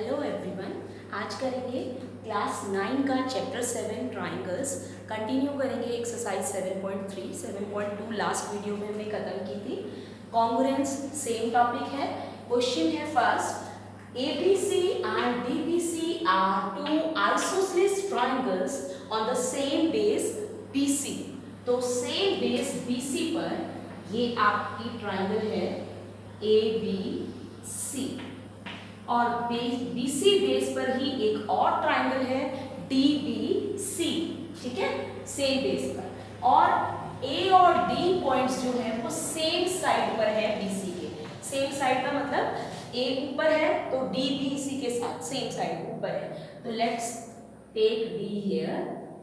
Hello everyone, आज करेंगे class 9 का चैप्टर 7 ट्राइंगल्स। कंटिन्यू करेंगे एक्सरसाइज 7.3 7.2 लास्ट वीडियो में हमने खत्म की थी। कॉन्ग्रुएंस सेम टॉपिक है। क्वेश्चन है first, ABC and DBC are two isosceles triangles on the same base BC। तो सेम बेस BC पर ये आपकी ट्राइंगल है ABC और BC बेस पर ही एक और ट्राइंगल है DBC, ठीक है, सेम बेस पर। और A और D पॉइंट्स जो है वो सेम साइड पर है BC के। सेम साइड का मतलब A ऊपर है तो D भी इसी के साथ सेम साइड ऊपर है। तो लेट्स टेक D हियर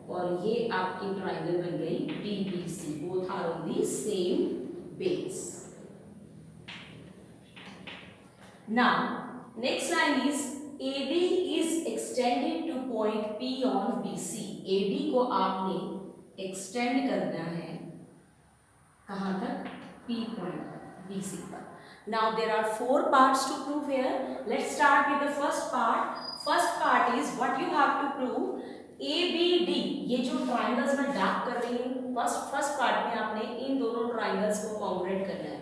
और ये आपकी ट्राइंगल बन गई DBC। Both are on the same base. Now next line is AD is extended to point P on BC। AD को आपने extend करना है कहाँ तक? P point BC पर। Now there are 4 parts to prove here. Let's start with the first part. First part is what you have to prove ABD। ये जो triangles मैं डार्क कर रही हूँ फर्स्ट पार्ट में आपने इन दोनों triangles को कॉन्ग्रुएंट करना है।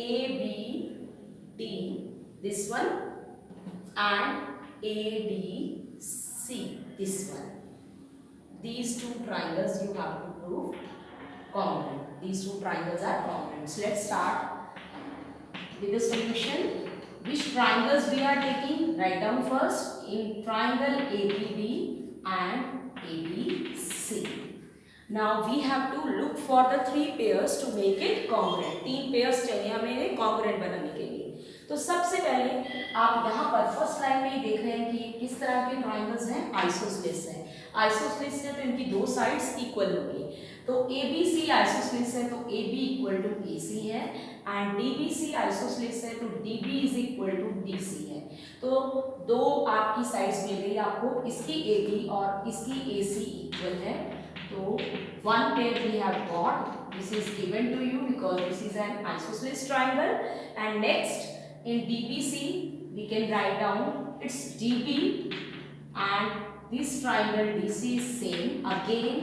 ABD this one and ADC this one। These two triangles you have to prove congruent. These two triangles are congruent. So let's start with the solution. Which triangles we are taking? Write down first. In triangle ABD and ABC. Now we have to look for the 3 pairs to make it congruent। 3 pairs चाहिए हमें congruent बनाने के लिए। तो सबसे पहले आप यहाँ पर फर्स्ट लाइन में ही देख रहे हैं कि किस तरह के ट्राइंगल्स हैं, आइसोसेलेस है। आइसोसेलेस है तो इनकी 2 साइड्स इक्वल होगी। तो ABC आइसोसेलेस है तो AB इक्वल टू AC है एंड DBC आइसोसेलेस है तो DB is equal to DC है। तो 2 आपकी साइड्स मिल गई आपको, इसकी AB और इसकी AC इक्वल है। तो 1 pair we have got, this is given to you because this is an isosceles triangle। and next in DBC we can write down its DB and this triangle DC is same। Again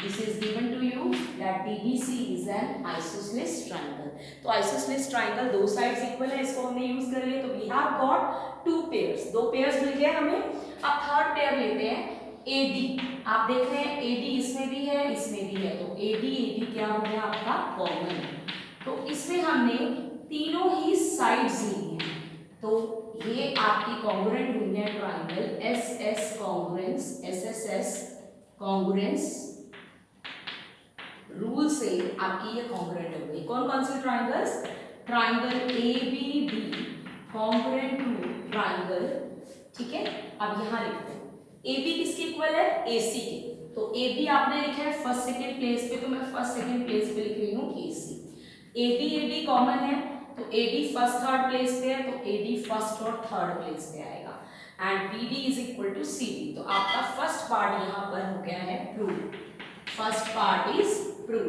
this is given to you that DBC is an isosceles triangle। तो isosceles triangle 2 sides equal है, इसको हमने use कर लिया। तो we have got 2 pairs, 2 pairs मिल गए हमें। अब थर्ड पेयर लेते हैं AD। आप देख रहे हैं AD इसमें भी है इसमें भी है, तो AD क्या हो गया आपका कॉमन। तो इसमें हमने तीनों ही साइड्स ली हैं, तो ये आपकी कॉन्ग्रुएंट हुई है triangle SS congruence, SSS congruence rule से आपकी ये कॉन्ग्रुएंट हो गई। कौन कौन सी triangles? Triangle ABD congruent to triangle, ठीक है। अब यहाँ लिखते हैं AB किसके इक्वल है? AC के। तो AB आपने लिखा है फर्स्ट सेकंड प्लेस पे, तो मैं फर्स्ट सेकंड प्लेस पे लिख रही हूँ AC। AB कॉमन है तो AD फर्स्ट थर्ड प्लेस पे है, तो AD फर्स्ट और थर्ड प्लेस पे आएगा and BD is equal to CD। तो आपका फर्स्ट पार्ट यहाँ पर हो गया है prove. First part is prove,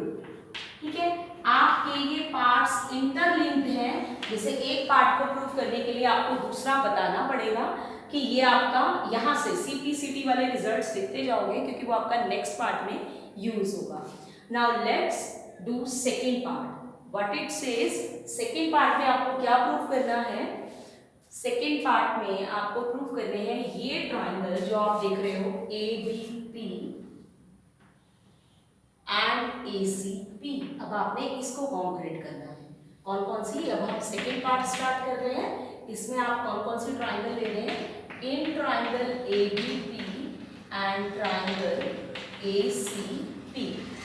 ठीक है। आपके ये पार्ट्स इंटरलिंक्ड हैं। जैसे एक पार्ट को प्रूव करने के लिए आपको दूसरा बताना पड़ेगा कि ये आपका यहाँ से CPCT वाले रिजल्ट्स लिखते जाओगे क्योंकि वो आपका नेक्स्ट पार्ट में यूज होगा। Now let's do second part. What it says, second part में आपको क्या प्रूफ करना है? सेकेंड पार्ट में आपको प्रूफ करने हैं ये ट्राइंगल जो आप देख रहे हो ABP एंड ACP। अब आपने इसको कॉन्ग्रुएंट करना है। कौन कौन सी? अब हम सेकेंड पार्ट स्टार्ट कर रहे हैं। इसमें आप कौन कौन सी ट्राइंगल ले रहे हैं? In triangle ABP and triangle ACP।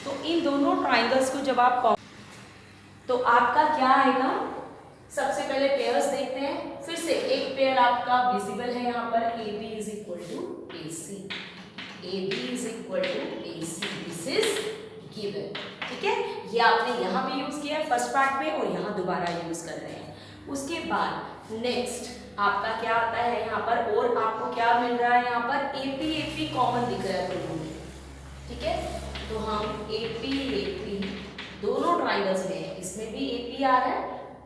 तो इन दोनों ट्राइंगल्स को जब आप तो आपका क्या आएगा? सबसे पहले पेयर्स देखते हैं। फिर से एक पेयर आपका विजिबल है यहाँ पर, AB is equal to AC। AB is equal to AC, this is given, ठीक है। ये आपने यहाँ भी यूज किया है फर्स्ट पार्ट में और यहाँ दोबारा यूज कर रहे हैं। उसके बाद नेक्स्ट आपका क्या आता है यहाँ पर, और आपको क्या मिल रहा है यहाँ पर? AP कॉमन दिख रहा है दोनों में, ठीक है। तो हम AP दोनों ट्राइंगल्स में, इसमें भी AP आ रहा है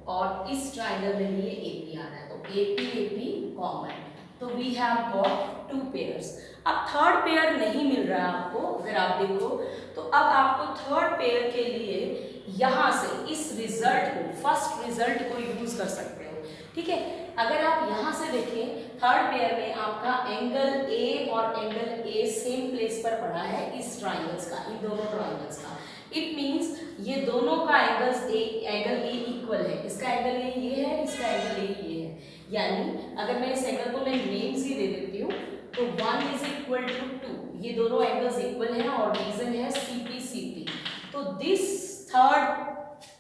और इस ट्राइंगल में भी ये AP आ रहा है, तो AP कॉमन। तो तो वी हैव गॉट 2 पेयर्स। अब थर्ड पेयर नहीं मिल रहा है आपको, अगर आप देखो तो अब आपको थर्ड पेयर के लिए यहाँ से इस रिजल्ट को, फर्स्ट रिजल्ट को यूज कर सकते हो, ठीक है। अगर आप यहाँ से देखें थर्ड पेयर में आपका एंगल ए और एंगल ए सेम प्लेस पर पड़ा है इस ट्राइंगल्स का, इन दोनों ट्राइंगल्स का। इट मीन्स ये दोनों का एंगल ए इक्वल है, इसका एंगल ए ये है, इसका एंगल ए ये है। यानी अगर मैं इस एंगल को मैं नेम्स ही दे देती हूँ तो 1 इज इक्वल टू 2, ये दोनों एंगल्स इक्वल हैं और रीजन है CP CP। तो दिस थर्ड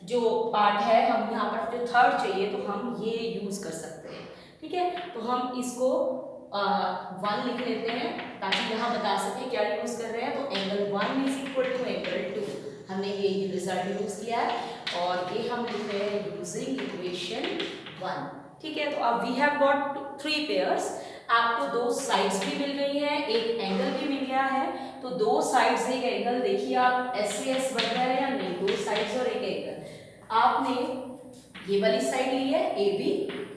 जो पार्ट है, हम यहाँ पर जो थर्ड चाहिए तो हम ये यूज कर सकते हैं, ठीक है। तो हम इसको 1 लिख लेते हैं ताकि यहाँ बता सके क्या यूज कर रहे हैं। तो angle 1 is equal to angle 2, हमने ये रिजल्ट यूज किया है और ये हम लिख रहे हैं यूजिंग इक्वेशन 1, ठीक है। तो अब वी हैव गॉट 3 पेयर्स, आपको 2 साइड्स भी मिल गई हैं, एक एंगल भी मिल गया है। तो 2 साइड्स एक एंगल, देखिए आप SAS बन रहा है या नहीं, 2 साइड्स और एक एंगल। आपने ये वाली साइड ली है AB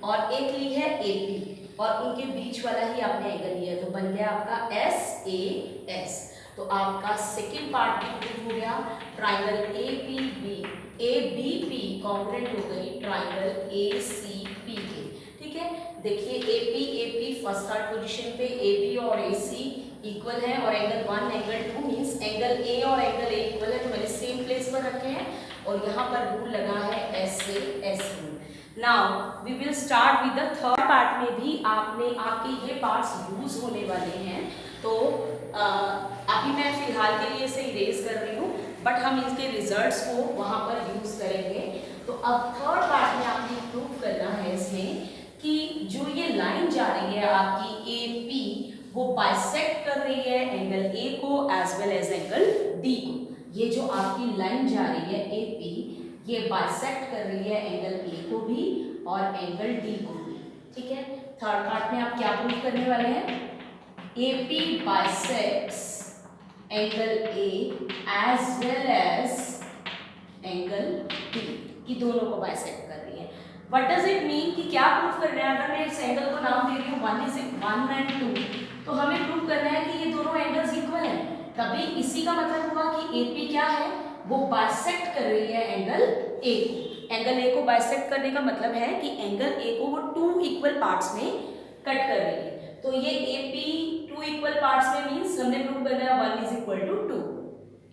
और एक ली है AP और उनके बीच वाला ही आपने एंगल लिया, तो बन गया आपका SAS। तो आपका सेकेंड पार्ट भी प्रूव हो गया। ट्राइंगल ABP कॉन्ग्रुएंट हो गई ट्राइंगल ACP के, ठीक है। देखिए AP फर्स्ट थर्ड पोजीशन पे, AB और AC इक्वल है और angle 1 angle 2 means angle A और एंगल A इक्वल है, तो मैंने सेम प्लेस पर रखे हैं और यहाँ पर रूल लगा है SAS rule. Now we will start with the third part में भी आपके ये पार्ट्स यूज होने वाले हैं। तो अभी मैं फिलहाल के लिए इसे इरेज कर रही हूँ, बट हम इसके रिजल्ट्स को वहाँ पर यूज करेंगे। तो अब थर्ड पार्ट में आपने प्रूव करना है इसमें कि जो ये लाइन जा रही है आपकी AP, वो बाइसेक्ट कर रही है एंगल A को as well as angle D को। ये जो आपकी लाइन जा रही है AP, ये बाइसेक्ट कर रही है एंगल A को भी और एंगल D को भी, ठीक है। थर्ड पार्ट में आप क्या प्रूव करने वाले हैं? AP bisects angle A as well as angle D, कि दोनों को बाइसेक्ट कर रही है। व्हाट डज इट मीन कि क्या प्रूव कर रहे हैं? अगर मैं इस एंगल को नाम दे रही हूँ 1 and 2, तो हमें प्रूव करना है कि ये दोनों एंगल्स इक्वल हैं। तभी इसी का मतलब हुआ कि AP क्या है, वो बाइसेक्ट कर रही है एंगल A को। एंगल A को बाइसेक्ट करने का मतलब है कि एंगल A को वो 2 इक्वल पार्ट्स में कट कर रही है। तो ये AP 2 इक्वल पार्ट्स में मींस हमने प्रूव करना है 1 इज इक्वल टू 2।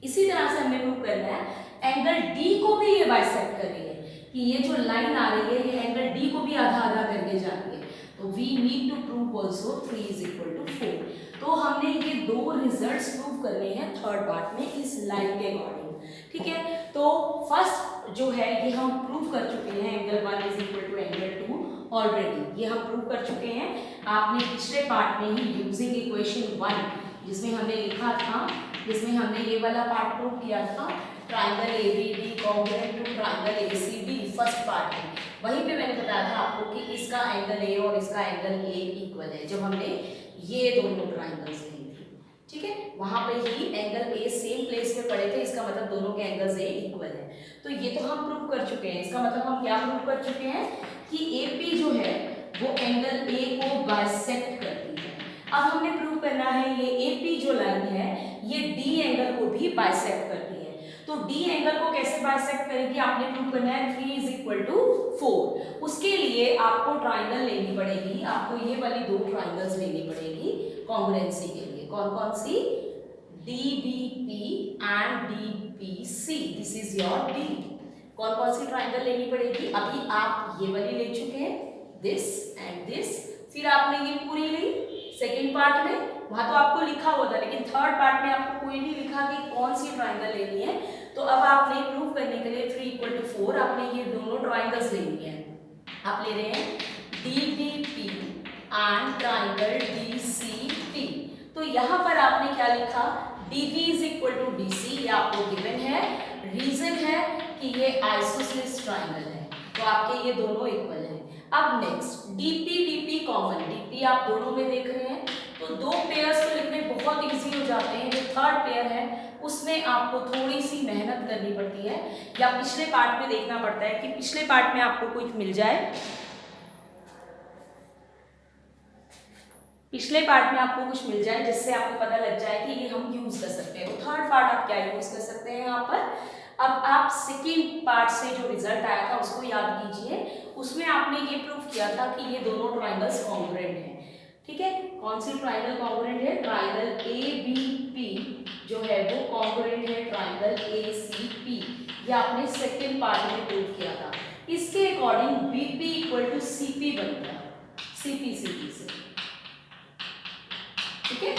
इसी तरह से हमने प्रूव करना है एंगल D को भी ये बाइसेक्ट कर रही है, कि ये जो लाइन आ रही है ये एंगल D को भी आधा आधा करके जा रही है। तो we need to prove also 3 is equal to 4। तो हमने ये 2 रिजल्ट्स प्रूव करने हैं थर्ड पार्ट में इस लाइन के अकॉर्डिंग, ठीक है। तो फर्स्ट जो है ये हम प्रूव कर चुके हैं, angle 1 is equal to angle 2 already, ये हम प्रूव कर चुके हैं। आपने पिछले पार्ट में ही यूजिंग इक्वेशन 1 जिसमें हमने लिखा था, जिसमें हमने ये वाला पार्ट प्रूव किया था, triangle ABD congruent to triangle ACB first part में, वहीं पे मैंने बताया था आपको कि इसका एंगल A और इसका एंगल A इक्वल है, जब हमने ये दोनों ट्राइंगल्स लिए थे, ठीक है। वहां पे ही एंगल A सेम प्लेस पे पड़े थे, इसका मतलब दोनों के एंगल्स A इक्वल है। तो ये तो हम प्रूव कर चुके हैं। इसका मतलब हम क्या प्रूव कर चुके हैं कि AP जो है वो एंगल A को बाइसेक्ट करती है। अब हमने प्रूव करना है ये AP जो लाइन है ये D एंगल को भी बाइसेक्ट करती है। तो D एंगल को कैसे बाइसेक्ट करेगी? आपने प्रूव करना है 3 इज इक्वल टू 4। उसके लिए आपको ट्राइंगल लेनी पड़ेगी, आपको ये वाली 2 ट्राइंगल्स लेनी पड़ेगी कॉन्ग्रुएंसी के लिए। कौन कौन सी? DBP and DBC, this is your D। कौन कौन सी ट्राइंगल लेनी पड़ेगी? अभी आप ये वाली ले चुके हैं, दिस एंड दिस, फिर आपने ये पूरी ली सेकेंड पार्ट में, वहां तो आपको लिखा हुआ था, लेकिन थर्ड पार्ट में आपको कोई नहीं लिखा कि कौन सी ट्राइंगल लेनी है। तो अब आपने प्रूव करने के लिए 3 इक्वल टू 4 आपने ये दोनों ट्राइंगल्स लेनी है। आप ले रहे हैं DBP एंड ट्राइंगल DCP। तो यहाँ पर आपने क्या लिखा? DB is equal to DC, ये आपको गिवन है। रीजन है कि ये आइसोसेलेस ट्राइंगल है, तो आपके ये दोनों इक्वल है। अब नेक्स्ट DP कॉमन, DP आप दोनों में देख रहे हैं, तो 2 पेयर्स को लिखने बहुत इजी हो जाते हैं। जो थर्ड पेयर है उसमें आपको थोड़ी सी मेहनत करनी पड़ती है, या पिछले पार्ट में देखना पड़ता है कि पिछले पार्ट में आपको कुछ मिल जाए। पिछले पार्ट में आपको कुछ मिल जाए जिससे आपको पता लग जाए कि ये हम यूज कर सकते हैं। तो थर्ड पार्ट आप क्या यूज कर सकते हैं यहाँ पर। अब आप सेकेंड पार्ट से जो रिजल्ट आया था उसको याद कीजिए। उसमें आपने ये प्रूव किया था कि ये दोनों ट्राइंगल्स कॉन्ग्रुएंट हैं। ठीक है, कौन सी ट्राइंगल कॉन्ग्रुएंट है? ट्राइंगल ABP जो है वो कॉन्ग्रुएंट है ट्राइंगल ACP। ये आपने सेकेंड पार्ट में प्रूव किया था। इसके अकॉर्डिंग BP = CP बनता है, CP से। ठीक है,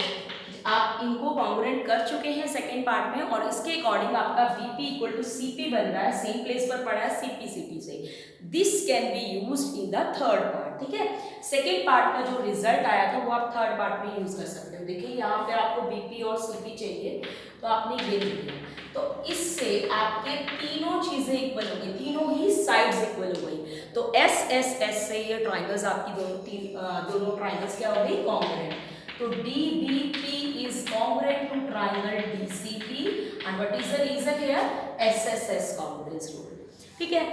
आप इनको कॉन्ग्रुएंट कर चुके हैं सेकेंड पार्ट में, और इसके अकॉर्डिंग आपका BP = CP बन रहा है, सेम प्लेस पर पड़ा है CP से। This can be used in the third part. ठीक है, सेकेंड पार्ट का जो रिजल्ट आया था वो आप थर्ड पार्ट में यूज कर सकते हो। देखिए यहाँ पे आपको BP और CP चाहिए, तो आपने ये लिख दिया, तो इससे आपके तीनों चीजें इक्वल हो गई, तीनों ही साइड्स इक्वल हो गई। तो S से ये ट्राइंगल्स आपकी दोनों ट्राइंगल्स क्या हो गई? कॉन्ग्रुएंट। तो DBP is congruent to triangle DCP and what is the reason here? SSS congruence rule। ठीक है,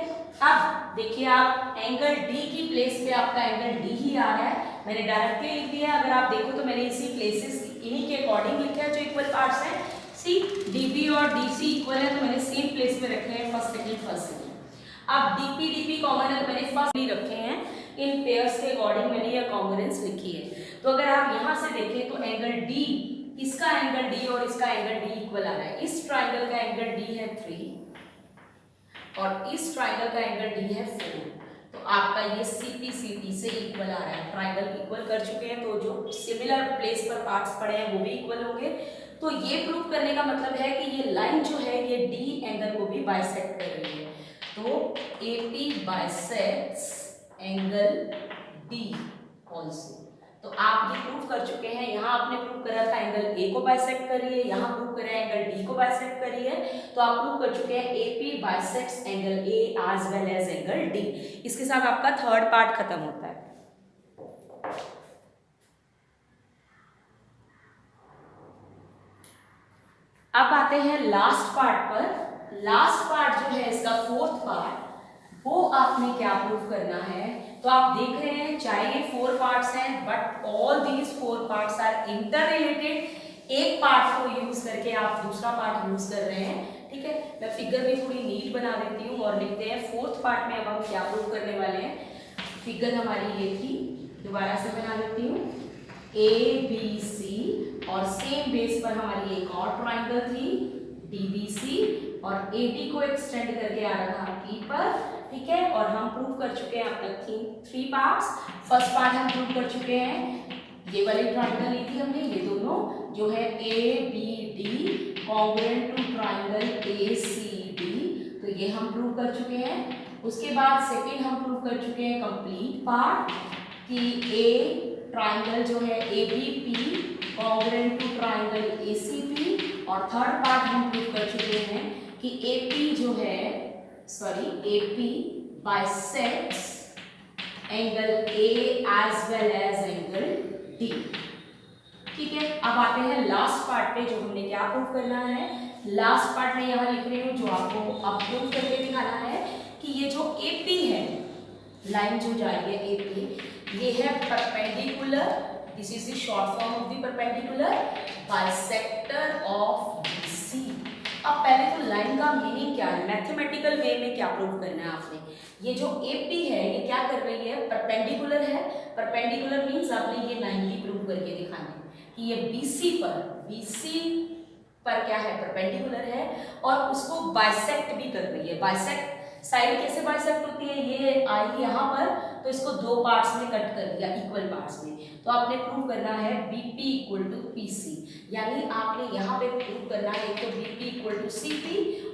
अब देखिए आप एंगल D की प्लेस पे आपका एंगल D ही आ रहा है, मैंने डायरेक्टली लिख दिया। अगर आप देखो तो मैंने इसी प्लेसेस इन्हीं के अकॉर्डिंग लिखा है जो इक्वल पार्ट्स हैं। सी DB और DC इक्वल है तो मैंने सेम प्लेस में रखे हैं, फर्स्ट सेकंड फर्स्ट सेकंड। अब DP कॉमन है तो मैंने फर्स्ट ही रखे हैं, इन पेयर्स के अकॉर्डिंग मैंने ये कॉन्ग्रुएंस लिखी है। तो अगर आप यहाँ से देखें तो एंगल D, इसका एंगल D और इसका एंगल D इक्वल आ रहा है। इस ट्राइंगल का एंगल D है 3 और इस ट्राइंगल का एंगल D है 4। तो आपका ये CP से इक्वल आ रहा है। ट्राइंगल इक्वल कर चुके हैं तो जो सिमिलर प्लेस पर पार्ट्स पड़े हैं वो भी इक्वल होंगे। तो ये प्रूव करने का मतलब है कि ये लाइन जो है ये D एंगल को भी बाइसेक्ट कर रही है। तो AP bisects angle D also. तो आप ये प्रूव कर चुके हैं। यहाँ आपने प्रूव करा था एंगल A को बाइसेक्ट करिए, यहाँ प्रूव करें एंगल D को बाइसेक्ट करिए। तो आप प्रूव कर चुके हैं AP bisects angle A as well as angle D। इसके साथ आपका थर्ड पार्ट खत्म होता है। अब आते हैं लास्ट पार्ट पर। लास्ट पार्ट जो है इसका फोर्थ पार्ट, वो आपने क्या प्रूव करना है। तो आप देख रहे हैं चाहे ये 4 पार्ट्स हैं but all these 4 parts are interrelated. एक पार्ट को यूज करके आप दूसरा पार्ट यूज कर रहे हैं। ठीक है, मैं फिगर भी थोड़ी नीट बना देती हूँ और लिखते हैं फोर्थ पार्ट में अब हम क्या प्रूव करने वाले हैं। फिगर हमारी ये थी, दोबारा से बना देती हूँ, ABC और सेम बेस पर हमारी एक और ट्राइंगल थी DBC और AD को एक्सटेंड करके आ रहा था P पर। ठीक है, और हम प्रूव कर चुके हैं अब तक 3 पार्ट्स। फर्स्ट पार्ट हम प्रूव कर चुके हैं, ये वाली ट्राइंगल ली थी हमने, ये दोनों जो है ABD congruent to triangle ACD, तो ये हम प्रूव कर चुके हैं। उसके बाद सेकेंड हम प्रूव कर चुके हैं कंप्लीट पार्ट कि A ट्राइंगल जो है ABP congruent to triangle ACP, और थर्ड पार्ट हम प्रूव कर चुके हैं कि AP bisects angle A as well as angle D। ठीक है, अब आते हैं लास्ट पार्ट पे जो हमने क्या प्रूव करना है। लास्ट पार्ट में यहाँ लिख रही हूँ जो आपको अब प्रूव करके दिखाना है कि ये जो AP है, लाइन जो जा रही है AP, ये है perpendicular, this is the short form of the perpendicular bisector of BC। अब पहले तो लाइन का मीनिंग क्या है, मैथमेटिकल वे में क्या प्रूव करना है आपने। ये जो AP है ये क्या कर रही है, परपेंडिकुलर है। परपेंडिकुलर मीन्स आपने ये 90 प्रूव करके दिखाना है कि ये BC पर क्या है, परपेंडिकुलर है और उसको बाइसेक्ट भी कर रही है। बाइसेक्ट साइड कैसे बाइसेक्ट होती है, ये आई यहाँ पर, तो इसको 2 पार्ट्स में कट कर दिया, इक्वल पार्ट्स में। तो आपने प्रूव करना है BP = PC, यानी आपने यहाँ पे प्रूव करना है एक तो BP = CP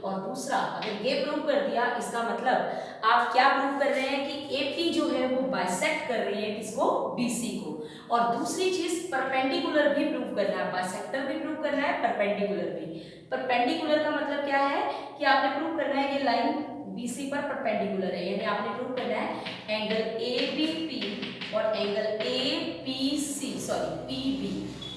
और दूसरा अगर ये प्रूव कर दिया इसका मतलब आप क्या प्रूव कर रहे हैं कि AP जो है वो बाइसेक्ट कर रही है किसको, BC को। और दूसरी चीज परपेंडिकुलर भी प्रूव करना है, बाइसेक्टर भी प्रूव करना है, परपेंडिकुलर भी। परपेंडिकुलर का मतलब क्या है कि आपने प्रूव करना है ये लाइन BC पर परपेंडिकुलर है, यानी आपने प्रूव करना है एंगल ABP और एंगल PB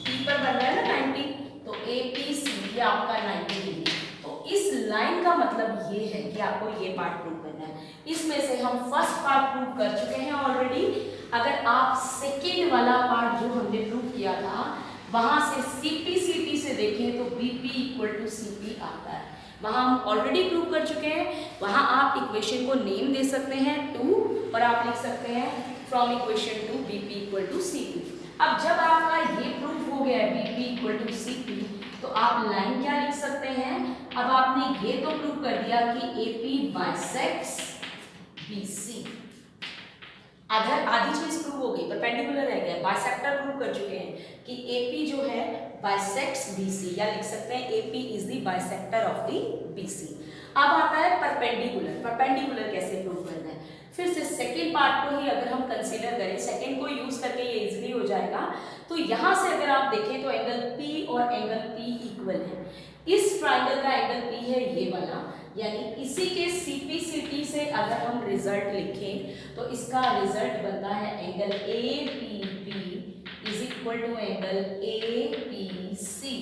P पर बन रहा है ना 90, तो APC ये आपका 90 डिग्री। तो इस लाइन का मतलब ये है कि आपको ये पार्ट प्रूव करना है। इसमें से हम फर्स्ट पार्ट प्रूव कर चुके हैं ऑलरेडी। अगर आप सेकेंड वाला पार्ट जो हमने प्रूव वहां से CP से देखें तो BP इक्वल टू CP आता है। वहां हम ऑलरेडी प्रूव कर चुके हैं। वहां आप इक्वेशन को नेम दे सकते हैं 2 और आप लिख सकते हैं from equation 2 BP equal to CP। अब जब आपका ये प्रूफ हो गया BP इक्वल टू CP तो आप लाइन क्या लिख सकते हैं? अब आपने ये तो प्रूव कर दिया कि AP बाइसेक्ट्स BC। आधी चीज प्रूव हो गई, परपेंडिकुलर रह गया, बाइसेक्टर प्रूव कर चुके हैं कि AP जो है बाइसेक्ट्स BC, या लिख सकते हैं AP is the bisector of the BC। अब आता है परपेंडिकुलर। परपेंडिकुलर कैसे प्रूव करना है? फिर से सेकेंड पार्ट को ही अगर हम कंसीडर करें, सेकेंड को यूज करके ये इजीली हो जाएगा। तो यहाँ से अगर आप देखें तो एंगल P और एंगल P इक्वल है। इस ट्राइंगल का एंगल P है ये वाला, यानी इसी के CP से अगर हम रिजल्ट लिखें तो इसका रिजल्ट बनता है angle APB is equal to angle APC।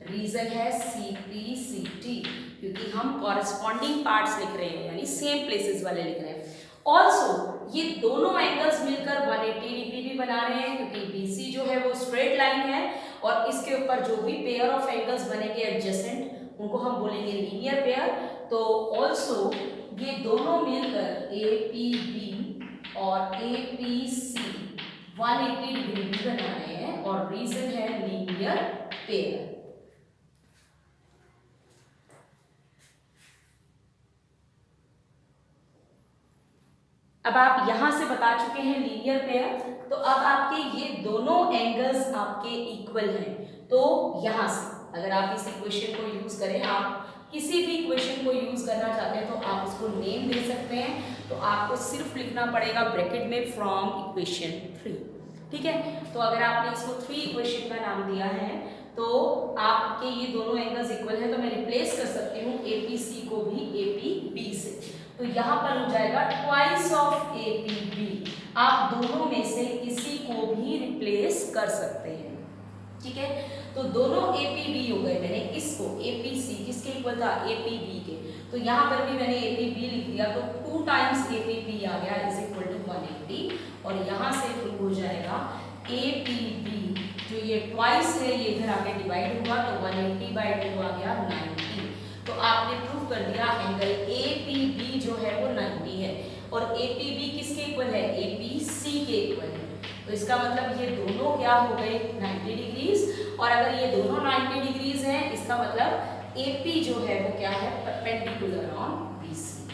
Reason है CPCT, क्योंकि हम कॉरेस्पॉन्डिंग पार्ट्स लिख रहे हैं, यानी सेम प्लेसेस वाले लिख रहे हैं। ऑल्सो ये दोनों एंगल्स मिलकर 180 डिग्री भी बना रहे हैं, क्योंकि BC जो है वो स्ट्रेट लाइन है और इसके ऊपर जो भी पेयर ऑफ एंगल्स बनेंगे एडजेसेंट उनको हम बोलेंगे लीनियर पेयर। तो ऑल्सो ये दोनों मिलकर APB और APC 180 डिग्री भी बना रहे हैं और रीजन है लीनियर पेयर। अब आप यहां से बता चुके हैं लीनियर पेयर, तो अब आपके ये दोनों एंगल्स आपके इक्वल हैं। तो यहां से अगर आप इस इक्वेशन को यूज करें, आप किसी भी इक्वेशन को यूज करना चाहते हैं तो आप उसको नेम दे सकते हैं। तो आपको सिर्फ लिखना पड़ेगा ब्रैकेट में फ्रॉम इक्वेशन 3, ठीक है। तो अगर आपने इसको 3 इक्वेशन का नाम दिया है तो आपके ये दोनों एंगल्स इक्वल है, तो मैं रिप्लेस कर सकती हूँ APC को भी APB से। तो यहाँ पर हो जाएगा ट्वाइस ऑफ APB। आप दोनों में से किसी को भी रिप्लेस कर सकते हैं, ठीक है। तो दोनों APB हो गए, मैंने इसको APC किसके इक्वल था? APB के। तो यहाँ पर भी मैंने APB लिख दिया, तो 2 टाइम्स APB आ गया इज इक्वल टू 180। और यहाँ से प्रूव हो जाएगा APB जो ये ट्वाइस है ये इधर आके डिवाइड हुआ तो 180 बाई 2 आ गया 90। तो आपने प्रूव कर दिया एंगल APB जो है वो 90 है और APB किसके इक्वल है? APC के इक्वल है। तो इसका मतलब ये दोनों क्या हो गए? 90 डिग्रीज। और अगर ये दोनों 90 डिग्रीज हैं इसका मतलब AP जो है वो क्या है? परपेंडिकुलर ऑन BC,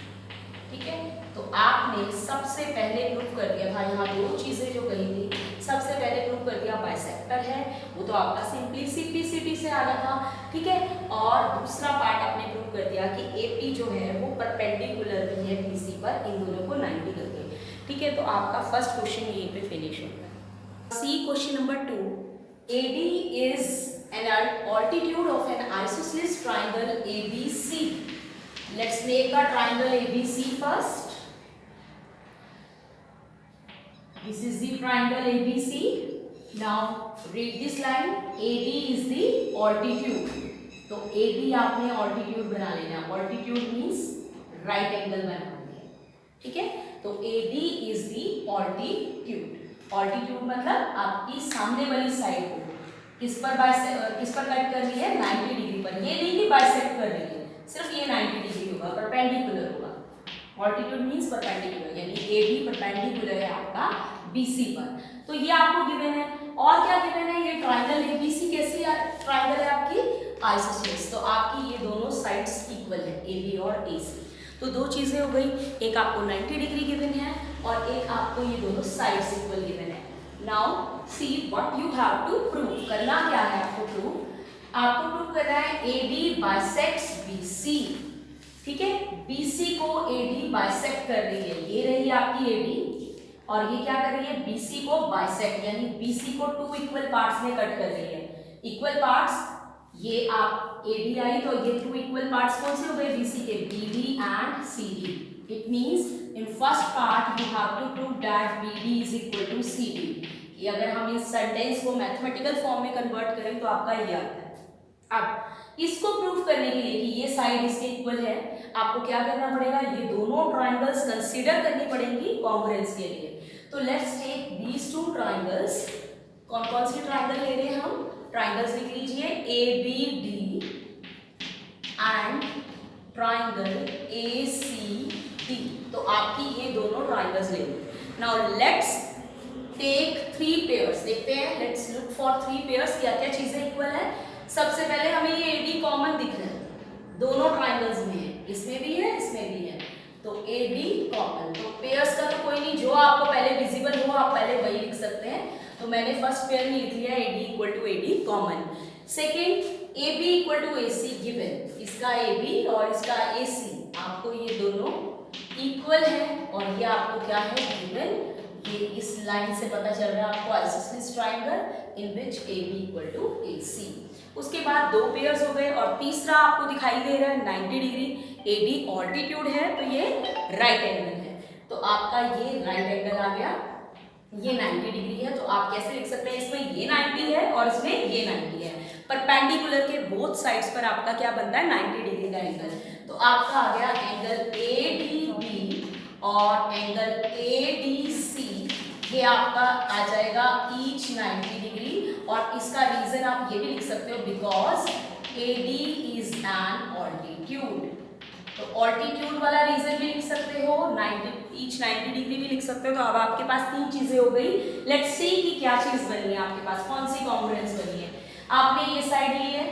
ठीक है। तो आपने सबसे पहले प्रूव कर दिया था, यहाँ 2 चीजें जो कही थी, सबसे पहले प्रूव कर दिया बाइसेक्टर है, वो तो आपका सिंपली CPCT से आ गया था, ठीक है। और दूसरा पार्ट आपने प्रूव कर दिया कि AP जो है वो परपेंडिकुलर भी है BC पर, इन दोनों को 90 करके, ठीक है। तो आपका फर्स्ट क्वेश्चन यहीं पे फिनिश होगा। सी question number 2, AD is an altitude of an isosceles triangle ABC. Let's make a triangle ABC first. This is the triangle ABC. Now read this line. AD is the altitude. तो AD आपने altitude बना लेना. Altitude means right angle बनाना है, ठीक है। तो AD is the altitude. Altitude मतलब आपकी सामने वाली साइड को किस पर कट कर रही है? 90 डिग्री पर। ये नहीं कि बाइसेक्ट कर रही है, सिर्फ ये 90 डिग्री होगा, परपेंडिकुलर होगा। ऑल्टीट्यूड मींस परपेंडिकुलर, यानी AB परपेंडिकुलर है आपका BC पर। तो ये आपको गिवन है। और क्या गिवन है? ये ट्राइंगल ABC कैसी ट्राइंगल है आपकी? आइसोसेलेस। तो आपकी ये दोनों साइड्स इक्वल है, AB और AC। तो 2 चीजें हो गई, एक आपको 90 डिग्री गिवन है और एक आपको ये दोनों साइड्स इक्वल गिवन है। Now see what you have to prove. करना क्या है आपको प्रूव? आपको प्रूव करना है AD बाइसेक्ट्स BC, ठीक है। BC को AD बाइसेक्ट कर रही है, ये रही आपकी AD और ये क्या कर रही है? BC को बाइसेक्ट, यानी BC को 2 इक्वल पार्ट्स में कट कर रही है। इक्वल पार्ट्स ये आप AD आई तो ये 2 इक्वल पार्ट्स कौन से हो गए? BC के, BD and CD। It means in first part you have to prove that BD is equal to CD। ये अगर हम इस सेंटेंस को मैथमेटिकल फॉर्म में कन्वर्ट करें तो आपका ये आता है। अब इसको प्रूव करने के लिए कि ये साइड इसके इक्वल है, आपको क्या करना पड़ेगा? ये दोनों ट्राइंगल्स कंसीडर करनी पड़ेंगी कॉन्ग्रुएंस के लिए। तो लेट्स टेक दीज 2 ट्राइंगल्स। कौन कौन सी ट्राइंगल ले रहे हैं हम? ट्राइंगल्स लिख लीजिए ABD एंड ट्राइंगल ACD। तो आपकी ये दोनों ट्राइंगल्स ले लो। नाउ लेट्स टेक 3 पेयर्स, देखते हैं, लेट्स लुक फॉर 3 पेयर्स, क्या क्या चीजें इक्वल है। सबसे पहले हमें ये AD कॉमन दिख रहा है, दोनों ट्राइंगल्स में है, इसमें भी है इसमें भी है, तो AD कॉमन। तो पेयर्स का तो कोई नहीं, जो आपको पहले विजिबल हो आप पहले वही लिख सकते हैं। तो मैंने फर्स्ट पेयर में लिख लिया AD equal to AD common. Second AB equal to AC given, इसका AB और इसका AC आपको ये दोनों इक्वल है और ये आपको क्या है गिवन। ये इस लाइन से पता चल रहा है आपको isosceles triangle in which AB equal to AC। उसके बाद 2 पेयर्स हो गए और तीसरा आपको दिखाई दे रहा है 90 डिग्री। AD ऑल्टीट्यूड है तो ये राइट एंगल है, तो आपका ये राइट एंगल आ गया, ये 90 डिग्री है। तो आप कैसे लिख सकते हैं, इसमें ये 90 है और इसमें ये 90 है, परपेंडिकुलर के बोथ साइड्स पर आपका क्या बनता है 90 डिग्री का एंगल। तो आपका आ गया एंगल ADB और एंगल ADC, ये आपका आ जाएगा ईच 90 डिग्री। और इसका रीजन आप ये भी लिख सकते हो because AD is an altitude. तो ऑल्टीट्यूड वाला रीजन भी लिख सकते हो, 90 डिग्री भी लिख सकते हो। तो अब आपके पास 3 चीजें हो गई। लेट्स सी कि क्या चीज बनी है आपके पास, कौन सी कॉन्ग्रुएंस बनी है। आपने ये साइड ली है,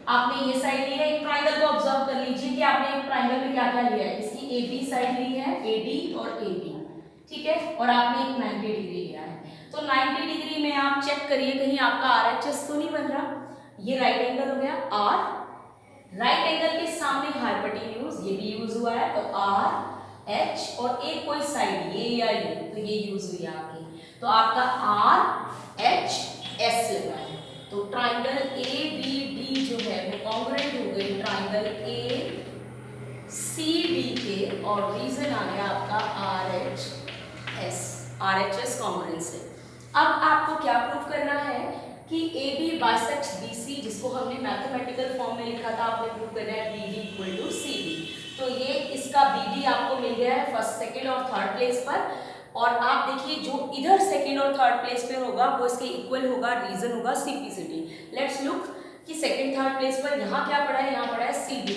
आपने ये साइड ली है, एक ट्राइंगल को ऑब्जर्व कर लीजिए कि आपने एक ट्राइंगल में क्या क्या लिया है। इसकी AB साइड ली है, AD और AB, ठीक है, और आपने एक 90 डिग्री लिया है। तो 90 डिग्री में आप चेक करिए कहीं आपका RHS तो नहीं बन रहा। ये राइट एंगल हो गया R, राइट एंगल के सामने हाइपोटेन्यूज ये भी यूज हुआ है, तो RH और एक कोई साइड ये या ये, तो ये यूज हुई है आपकी। तो आपका RHS लगा है। तो ट्राइंगल ABD जो है वो कॉन्ग्रुएंट हो गई ट्राइंगल ACD के, और रीजन आ गया आपका RHS कॉन्ग्रुएंस है। अब आपको क्या प्रूव करना है कि AB बाइसेक्ट्स BC, जिसको हमने मैथमेटिकल फॉर्म में लिखा था, आपने प्रूव करना है BD इक्वल टू CD। तो ये इसका BD आपको मिल गया है फर्स्ट, सेकंड और थर्ड प्लेस पर। और आप देखिए जो इधर सेकंड और थर्ड प्लेस पे होगा वो इसके इक्वल होगा, रीजन होगा CPCD। लेट्स लुक कि सेकंड थर्ड प्लेस पर यहाँ क्या पड़ा है, यहाँ पड़ा है CD।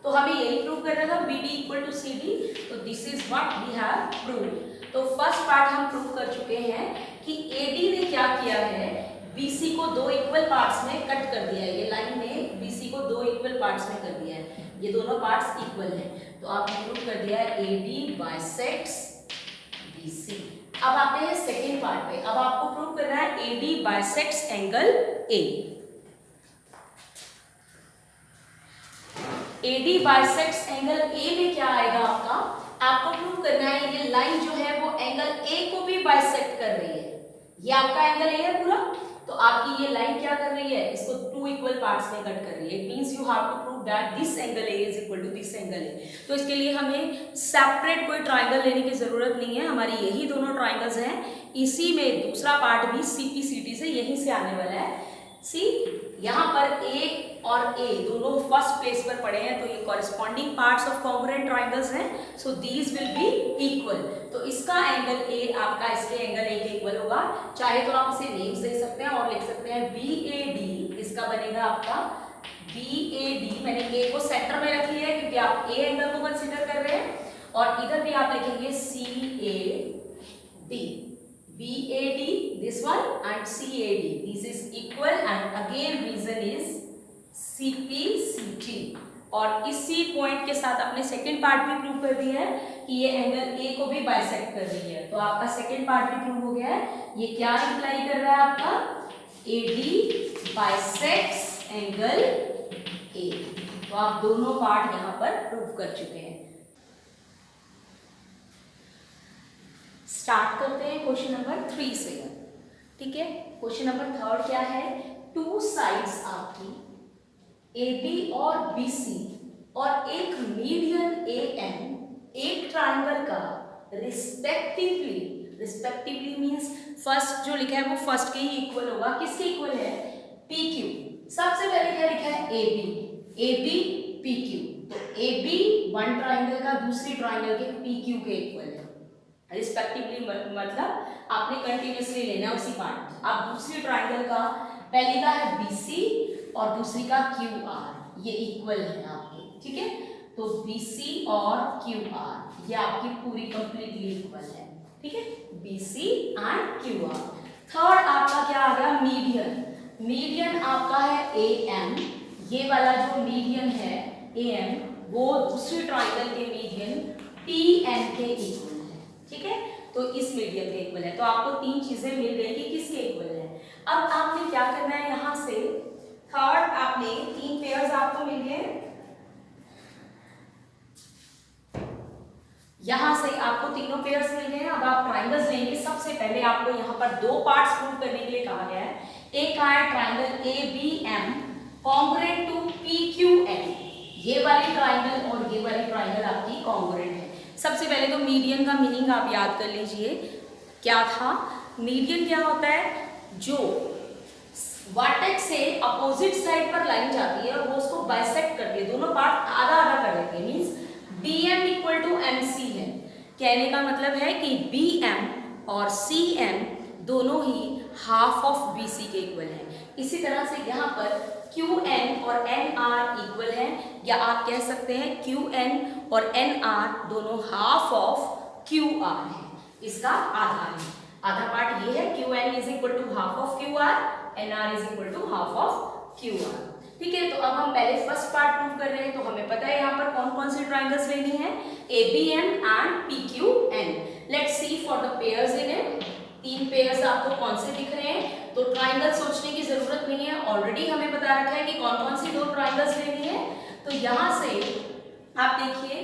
तो हमें यही प्रूव करना था BD इक्वल टू CD। तो this is what we have proved. तो फर्स्ट पार्ट हम प्रूव कर चुके हैं कि AD ने क्या किया है, BC को 2 इक्वल पार्ट्स में कट कर दिया है। ये लाइन ने BC को 2 इक्वल पार्ट्स में कर दिया है, ये दोनों पार्ट्स इक्वल हैं। तो आपने प्रूव कर दिया है AD बाइसेक्ट्स BC। अब आते हैं सेकेंड पार्ट पे। अब आपको प्रूव करना है AD bisects angle A। AD bisects angle A में क्या आएगा आपको प्रूव करना है ये लाइन जो है वो एंगल A को भी बाइसेक्ट कर रही है। ये आपका एंगल A है पूरा, तो आपकी ये लाइन क्या कर रही है, इसको 2 इक्वल पार्ट्स में कट कर रही है। It means you have to prove that this angle A is equal to this angle A। तो इसके लिए हमें सेपरेट कोई ट्राइंगल लेने की जरूरत नहीं है, हमारी यही दोनों ट्राइंगल्स हैं। इसी में दूसरा पार्ट भी CPCD से यहीं से आने वाला है। सी यहाँ पर A और A दोनों फर्स्ट प्लेस पर पड़े हैं, तो ये corresponding parts of congruent triangles हैं। So these will be equal. तो इसका एंगल A आपका इसके एंगल A के इक्वल होगा। चाहे तो आप इसे नेम्स दे सकते हैं और लिख सकते हैं BAD, इसका बनेगा आपका BAD। मैंने A को सेंटर में रख लिया है क्योंकि आप A एंगल को कंसीडर कर रहे हैं, और इधर भी आप लिखेंगे CAD, BAD this one and CAD, this is equal and again reason is CPCD। और इसी पॉइंट के साथ अपने सेकेंड पार्ट भी प्रूव कर दिया है कि ये एंगल A को भी बाइसेक्ट कर रही है। तो आपका सेकेंड पार्ट भी प्रूव हो गया है। ये क्या इंप्लाई कर रहा है आपका AD बाइसेक्ट्स एंगल A। तो आप दोनों पार्ट यहाँ पर प्रूव कर चुके हैं। स्टार्ट करते हैं क्वेश्चन नंबर 3 से। ठीक है, क्वेश्चन नंबर 3 क्या है, 2 साइड्स आपकी AB और BC और एक मीडियन AM एक ट्राइंगल का रिस्पेक्टिवली मींस फर्स्ट जो लिखा है वो फर्स्ट के ही इक्वल होगा। किसके इक्वल है, PQ। सबसे पहले क्या लिखा है AB PQ। तो AB वन ट्राइंगल का दूसरी ट्राइंगल के PQ के इक्वल है। रिस्पेक्टिवली मतलब आपने कंटिन्यूसली लेना है उसी पार्ट। आप दूसरी ट्राइंगल का पहली का है BC और दूसरी का QR, ये इक्वल है आपके, ठीक है। तो BC और QR ये आपकी पूरी कंप्लीटली इक्वल है, ठीक है, BC एंड QR। थर्ड आपका क्या आ गया, मीडियन। मीडियन आपका है AM, ये वाला जो मीडियन है AM वो दूसरी ट्राइंगल के मीडियन TN के इक्वल है, ठीक है। तो इस मीडियन के इक्वल है। तो आपको तीन चीजें मिल गई कि किसके इक्वल है। अब आपने क्या करना है, यहाँ से थर्ड आपने तीन पेयर्स आपको मिल गए, यहां से आपको तीनों पेयर्स मिल गए। अब आप ट्राइंगल्स लेंगे। सबसे पहले आपको यहाँ पर दो पार्ट्स प्रूव करने के लिए कहा गया है। एक कहा है triangle ABM congruent to PQN, ये वाली ट्राइंगल और ये वाली ट्राइंगल आपकी कॉन्ग्रुएंट है। सबसे पहले तो मीडियन का मीनिंग आप याद कर लीजिए, क्या था। मीडियन क्या होता है, जो वर्टेक्स से अपोजिट साइड पर लाइन जाती है और वो उसको बाइसेक्ट करती है, दोनों पार्ट आधा आधा कर देती है। Means BM equal to MC है। कहने का मतलब है कि BM और CM दोनों ही हाफ ऑफ BC के इक्वल हैं। इसी तरह से यहाँ पर QN और NR इक्वल हैं, या आप कह सकते हैं QN और NR दोनों हाफ ऑफ QR है। इसका आधा है, आधा पार्ट ये है, QN is equal to half of QR, NR is equal to half of QR, ठीक है। तो अब हम पहले फर्स्ट पार्ट प्रूव कर रहे हैं। तो हमें पता है यहाँ पर कौन कौन सी ट्राइंगल्स लेनी है, ABM and PQN। Let's see for the pairs in it. तीन पेयर्स आपको कौन से दिख रहे हैं, तो ट्राइंगल सोचने की जरूरत नहीं है, ऑलरेडी हमें बता रखा है कि कौन कौन सी दो ट्राइंगल्स लेनी है। तो यहाँ से आप देखिए,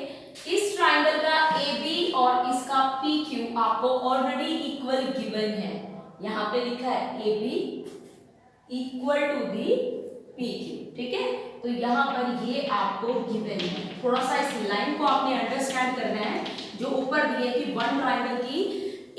इस ट्राइंगल का AB और इसका PQ आपको ऑलरेडी इक्वल गिवन है। यहाँ पे लिखा है AB equal to the PQ, ठीक है। तो यहाँ पर ये आपको गिवन है। थोड़ा सा इस लाइन को आपने अंडरस्टैंड करना है, जो ऊपर दिए कि वन ट्राइंगल की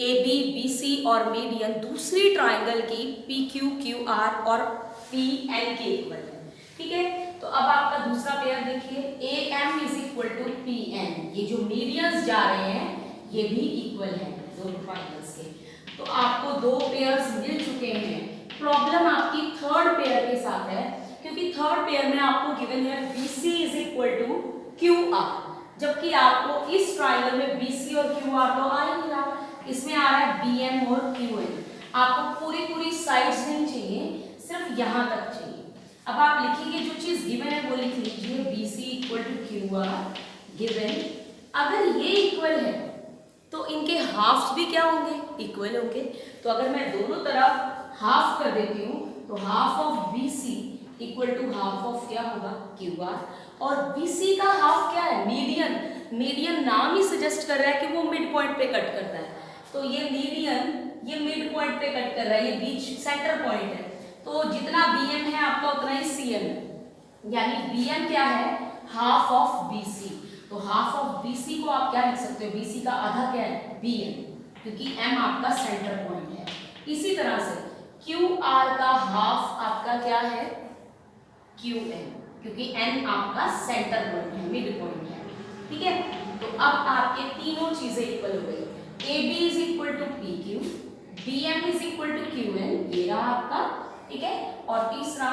AB, BC और मीडियन दूसरी ट्राइंगल की PQ, QR और PN के इक्वल है, ठीक है। तो अब आपका दूसरा पेयर देखिए, AM is equal to PN, ये जो मीडियंस जा रहे हैं ये भी इक्वल है दोनों ट्राइंगल्स के। तो आपको दो पेयर्स मिल चुके हैं। प्रॉब्लम आपकी थर्ड पेयर के साथ है, क्योंकि थर्ड पेयर में आपको गिवन है BC is equal to QR, जबकि आपको इस ट्राइंगल में BC और QR तो आ ही नहीं रहा, इसमें आ रहा है BM और QN। आपको पूरी साइड्स नहीं चाहिए, सिर्फ यहाँ तक चाहिए। अब आप लिखिए जो चीज गिवन है वो लिख लीजिए, BC equal to QR given. अगर ये इक्वल है तो इनके हाफ्स भी क्या होंगे, इक्वल होंगे। तो अगर मैं दोनों तरफ हाफ कर देती हूँ तो half of BC equal to half of क्या होगा, QR। और BC का हाफ क्या है, मीडियन। मीडियन नाम ही सजेस्ट कर रहा है कि वो मिड पॉइंट पे कट करता है। तो ये मीडियन ये मिड पॉइंट पे कट कर रहा है, ये बीच सेंटर पॉइंट है। तो जितना BM है आपका उतना ही CM है, यानी BM क्या है, हाफ ऑफ BC। तो हाफ ऑफ BC को आप क्या लिख सकते हो, BC का आधा क्या है, BM, क्योंकि M आपका सेंटर पॉइंट है। इसी तरह से QR का हाफ आपका क्या है, QN, क्योंकि N आपका सेंटर पॉइंट है, मिड पॉइंट है, ठीक है। तो अब आपके तीनों चीजें इक्वल हो गई। AB is equal to PQ, BM is equal to QN, ये रहा आपका, ठीक है। और तीसरा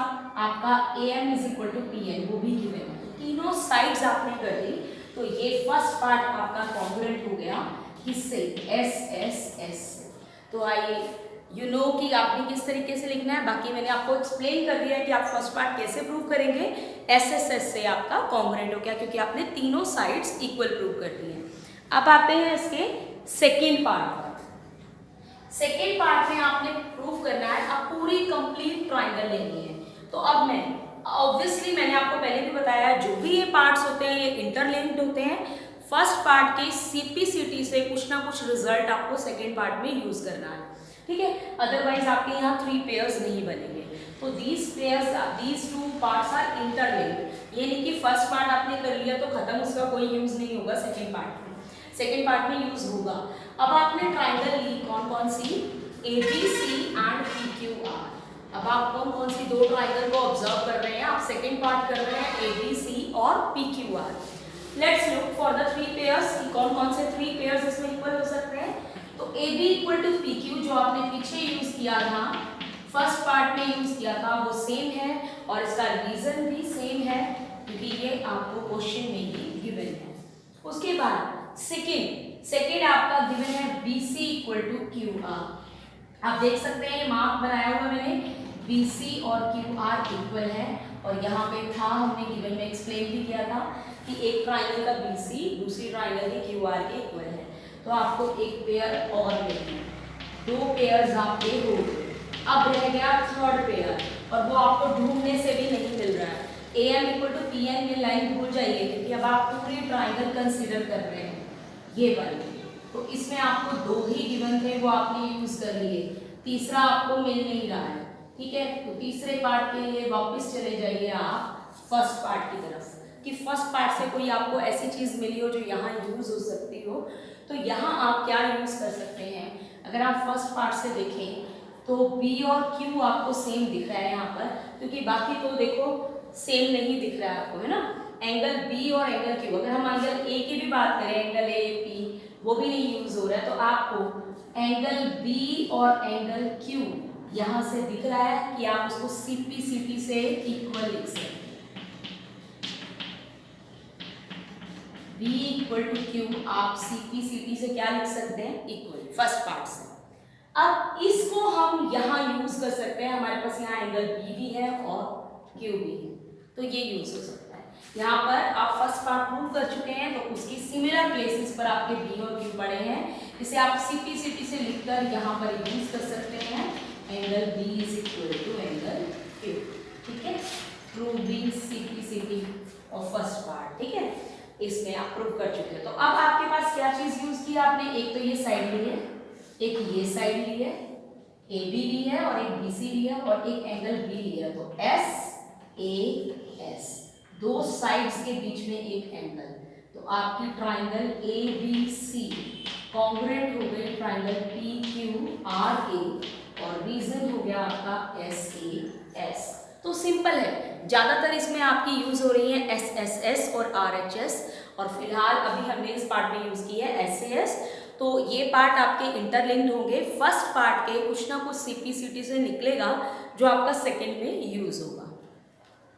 आपका AM is equal to PN, वो भी गिवन है। तीनों साइड्स आपने कर दी। तो ये फर्स्ट पार्ट आपका कॉन्ग्रुएंट हो गया किससे, SSS। तो आइए यू नो कि आपने किस तरीके से लिखना है। बाकी मैंने आपको एक्सप्लेन कर दिया है कि आप फर्स्ट पार्ट कैसे प्रूव करेंगे। SSS से आपका कॉन्ग्रुएंट हो गया, क्योंकि आपने तीनों साइड्स इक्वल प्रूव कर दी हैं। अब आते हैं इसके सेकेंड पार्ट पर। सेकेंड पार्ट में आपने प्रूव करना है, अब पूरी कंप्लीट ट्राइंगल लेनी है। तो अब मैं ऑब्वियसली मैंने आपको पहले भी बताया, जो भी ये पार्ट्स होते हैं ये इंटरलिंक्ड होते हैं। फर्स्ट पार्ट के CPCT से कुछ ना कुछ रिजल्ट आपको सेकेंड पार्ट में यूज करना है, ठीक है। अदरवाइज आपके यहाँ 3 पेयर्स नहीं बनेंगे। तो these two parts are interlinked. ये नहीं कि फर्स्ट पार्ट आपने कर लिया तो खत्म, उसका कोई यूज नहीं होगा सेकेंड पार्ट में। सेकेंड पार्ट में यूज होगा। अब आपने ट्राइंगल ली कौन कौन सी, ABC एंड PQR। अब आप कौन कौन सी दो ट्राइंगल को ऑब्जर्व कर रहे हैं, आप सेकेंड पार्ट कर रहे हैं ABC और PQR। Let's look for the 3 pairs, कौन कौन से 3 पेयर्स इसमें इक्वल हो सकते हैं। तो AB इक्वल टू PQ जो आपने पीछे यूज किया था फर्स्ट पार्ट में यूज किया था वो सेम है और इसका रीजन भी सेम है क्योंकि ये आपको क्वेश्चन में ही गिवन है। उसके बाद सेकेंड आपका गिवन है BC इक्वल टू QR। आप देख सकते हैं ये मार्क बनाया हुआ मैंने, BC और QR इक्वल है और यहाँ पे था हमने गिवन में एक्सप्लेन भी किया था कि एक ट्राइंगल का BC दूसरी ट्राइंगल के QR के इक्वल है। तो आपको एक पेयर और लेना है, 2 पेयर्स आपके हो गए। अब रह गया थर्ड पेयर और वो आपको ढूंढने से भी नहीं मिल रहा है। AM इक्वल टू PN में लाइन भूल जाइए क्योंकि अब आप पूरी ट्राइंगल कंसीडर कर रहे हैं ये वाली, तो इसमें आपको 2 ही गिवन थे वो आपने यूज कर लिए, तीसरा आपको मिल नहीं रहा है। ठीक है, तो तीसरे पार्ट के लिए वापस चले जाइए आप फर्स्ट पार्ट की तरफ कि फर्स्ट पार्ट से कोई आपको ऐसी चीज मिली हो जो यहाँ यूज हो सकती हो। तो यहाँ आप क्या यूज कर सकते हैं, अगर आप फर्स्ट पार्ट से देखें तो B और Q आपको सेम दिख रहा है यहाँ पर, क्योंकि बाकी तो देखो सेम नहीं दिख रहा है आपको, है ना। एंगल B और एंगल Q, अगर हम एंगल A की भी बात करें, एंगल AP वो भी नहीं यूज हो रहा है, तो आपको एंगल B और एंगल Q यहाँ से दिख रहा है कि आप उसको CP से इक्वल लिख सकते हैं। B इक्वल टू Q आप CP से क्या लिख सकते हैं, इक्वल, फर्स्ट पार्ट से। अब इसको हम यहाँ यूज कर सकते हैं, हमारे पास यहाँ एंगल B भी है और Q भी है, तो ये यूज हो सकता है। यहाँ पर आप फर्स्ट पार्ट प्रूव कर चुके हैं, तो उसकी सिमिलर प्लेसेस पर आपके B और Q पड़े हैं, इसे आप CP से लिखकर यहाँ पर यूज कर सकते हैं, angle B is equal to angle Q। ठीक है, प्रूविंग CP और फर्स्ट पार्ट, ठीक है, इसमें आप प्रूव कर चुके हैं। तो अब आपके पास क्या चीज यूज की आपने, एक तो ये साइड ली है, एक ये साइड ली है, AB ली है और एक BC ली है और एक एंगल B ली है, तो SAS, 2 साइड्स के बीच में एक एंगल, तो आपकी ट्राइंगल ABC कॉन्ग्रुएंट हो गई ट्राइंगल PQRA और रीजन हो गया आपका SAS। तो सिंपल है, ज्यादातर इसमें आपकी यूज हो रही है SSS और RHS, और फिलहाल अभी हमने इस पार्ट में यूज की है SAS। तो ये पार्ट आपके इंटरलिंक्ड होंगे, फर्स्ट पार्ट के कुछ ना कुछ CP से निकलेगा जो आपका सेकंड में यूज होगा।